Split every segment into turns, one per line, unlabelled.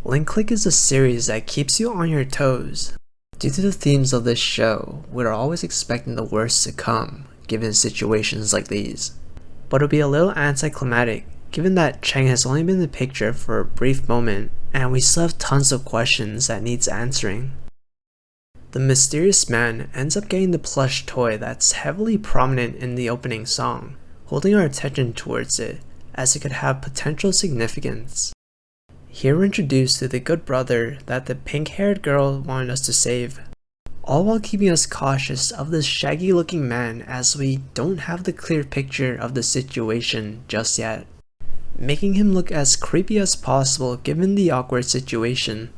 Link Click is a series that keeps you on your toes. Due to the themes of this show, we're always expecting the worst to come, given situations like these. But it'll be a little anticlimactic, given that Chang has only been in the picture for a brief moment, and we still have tons of questions that needs answering. The mysterious man ends up getting the plush toy that's heavily prominent in the opening song, holding our attention towards it, as it could have potential significance. Here we're introduced to the good brother that the pink-haired girl wanted us to save, all while keeping us cautious of this shaggy looking man as we don't have the clear picture of the situation just yet, making him look as creepy as possible given the awkward situation.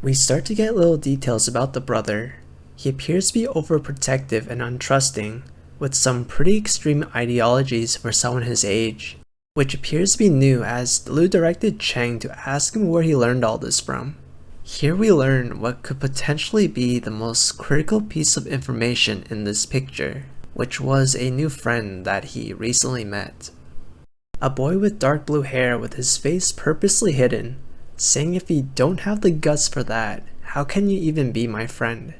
We start to get little details about the brother. He appears to be overprotective and untrusting, with some pretty extreme ideologies for someone his age, which appears to be new as Liu directed Chang to ask him where he learned all this from. Here we learn what could potentially be the most critical piece of information in this picture, which was a new friend that he recently met. A boy with dark blue hair with his face purposely hidden, saying if you don't have the guts for that, how can you even be my friend?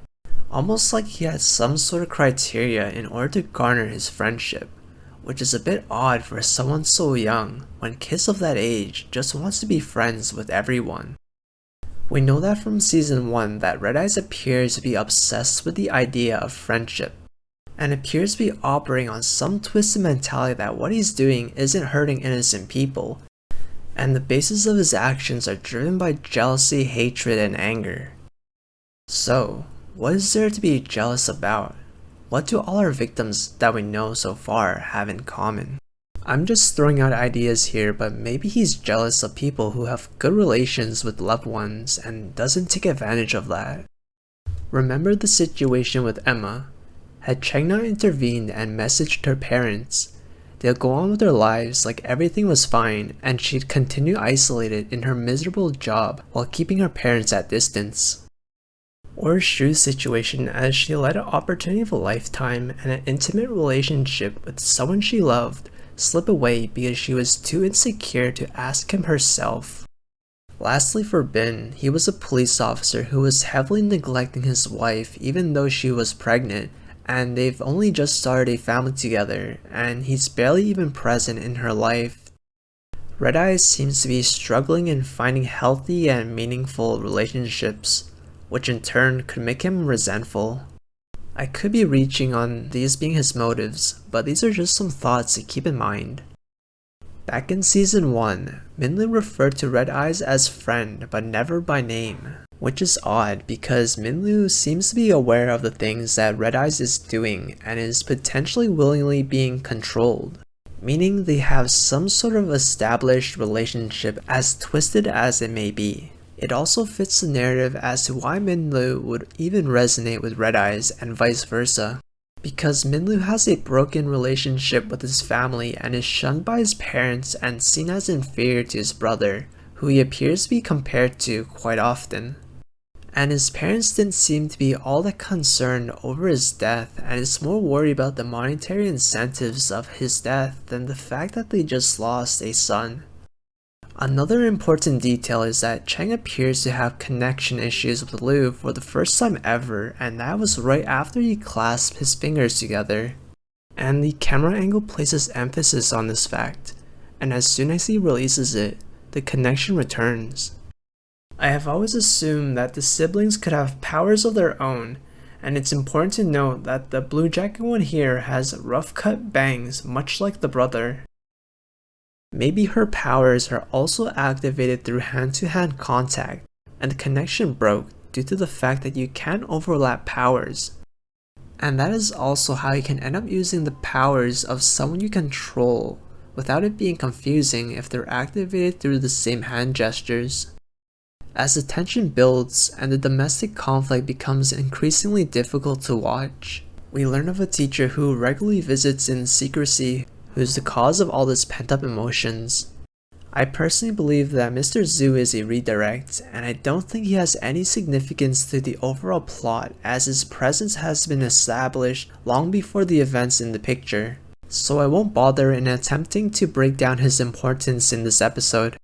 Almost like he had some sort of criteria in order to garner his friendship, which is a bit odd for someone so young when kids of that age just wants to be friends with everyone. We know that from season 1 that Red Eyes appears to be obsessed with the idea of friendship, and appears to be operating on some twisted mentality that what he's doing isn't hurting innocent people, and the basis of his actions are driven by jealousy, hatred, and anger. So, what is there to be jealous about? What do all our victims that we know so far have in common? I'm just throwing out ideas here, but maybe he's jealous of people who have good relations with loved ones and doesn't take advantage of that. Remember the situation with Emma. Had Chang not intervened and messaged her parents, they'll go on with their lives like everything was fine and she'd continue isolated in her miserable job while keeping her parents at distance. Or Shu's situation as she let an opportunity of a lifetime and an intimate relationship with someone she loved slip away because she was too insecure to ask him herself. Lastly for Bin, he was a police officer who was heavily neglecting his wife even though she was pregnant, and they've only just started a family together and he's barely even present in her life. Red Eyes seems to be struggling in finding healthy and meaningful relationships, which in turn could make him resentful. I could be reaching on these being his motives, but these are just some thoughts to keep in mind. Back in season 1, Minlu referred to Red Eyes as friend but never by name, which is odd because Minlu seems to be aware of the things that Red Eyes is doing and is potentially willingly being controlled, meaning they have some sort of established relationship as twisted as it may be. It also fits the narrative as to why Minlu would even resonate with Red Eyes and vice versa, because Minlu has a broken relationship with his family and is shunned by his parents and seen as inferior to his brother, who he appears to be compared to quite often. And his parents didn't seem to be all that concerned over his death and is more worried about the monetary incentives of his death than the fact that they just lost a son. Another important detail is that Chang appears to have connection issues with Liu for the first time ever, and that was right after he clasped his fingers together. And the camera angle places emphasis on this fact, and as soon as he releases it, the connection returns. I have always assumed that the siblings could have powers of their own, and it's important to note that the blue jacket one here has rough cut bangs much like the brother. Maybe her powers are also activated through hand-to-hand contact, and the connection broke due to the fact that you can't overlap powers. And that is also how you can end up using the powers of someone you control without it being confusing if they're activated through the same hand gestures. As the tension builds and the domestic conflict becomes increasingly difficult to watch, we learn of a teacher who regularly visits in secrecy who's the cause of all this pent-up emotions. I personally believe that Mr. Zhu is a redirect, and I don't think he has any significance to the overall plot as his presence has been established long before the events in the picture, so I won't bother in attempting to break down his importance in this episode.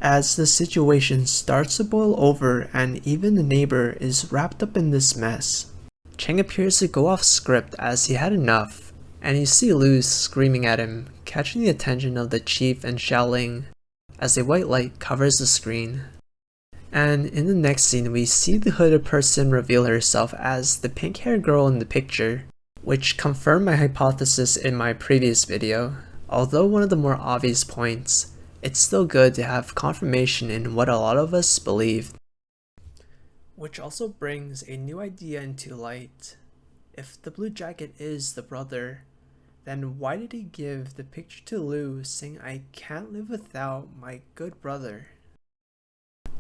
As the situation starts to boil over and even the neighbor is wrapped up in this mess, Chang appears to go off script as he had enough, and you see Lu screaming at him, catching the attention of the chief and Xiaoling as a white light covers the screen. And in the next scene we see the hooded person reveal herself as the pink-haired girl in the picture, which confirmed my hypothesis in my previous video. Although one of the more obvious points, it's still good to have confirmation in what a lot of us believed. Which also brings a new idea into light. If the blue jacket is the brother, then why did he give the picture to Lu saying I can't live without my good brother?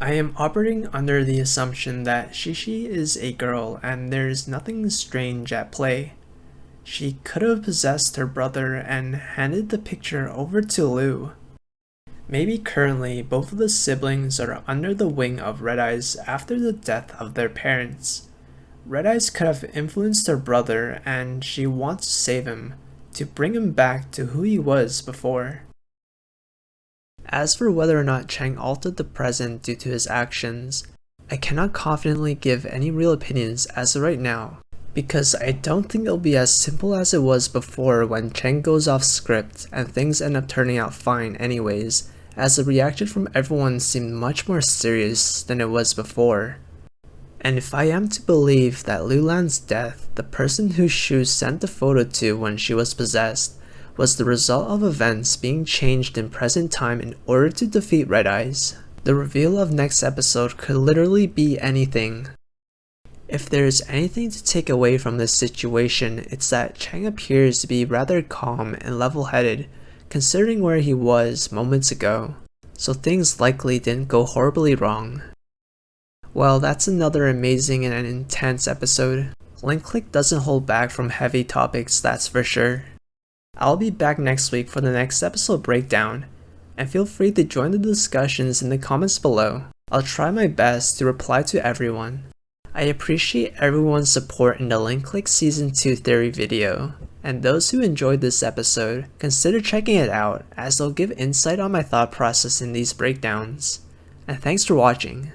I am operating under the assumption that Shishi is a girl and there's nothing strange at play. She could have possessed her brother and handed the picture over to Lu. Maybe currently both of the siblings are under the wing of Red Eyes after the death of their parents. Red Eyes could have influenced her brother and she wants to save him, to bring him back to who he was before. As for whether or not Chang altered the present due to his actions, I cannot confidently give any real opinions as of right now, because I don't think it'll be as simple as it was before when Chang goes off script and things end up turning out fine anyways, as the reaction from everyone seemed much more serious than it was before. And if I am to believe that Lulan's death, the person whose Shu sent the photo to when she was possessed, was the result of events being changed in present time in order to defeat Red Eyes, the reveal of next episode could literally be anything. If there is anything to take away from this situation, it's that Chang appears to be rather calm and level-headed considering where he was moments ago, so things likely didn't go horribly wrong. Well, that's another amazing and intense episode. Link Click doesn't hold back from heavy topics, that's for sure. I'll be back next week for the next episode breakdown, and feel free to join the discussions in the comments below. I'll try my best to reply to everyone. I appreciate everyone's support in the Link Click Season 2 theory video, and those who enjoyed this episode, consider checking it out as it'll give insight on my thought process in these breakdowns. And thanks for watching.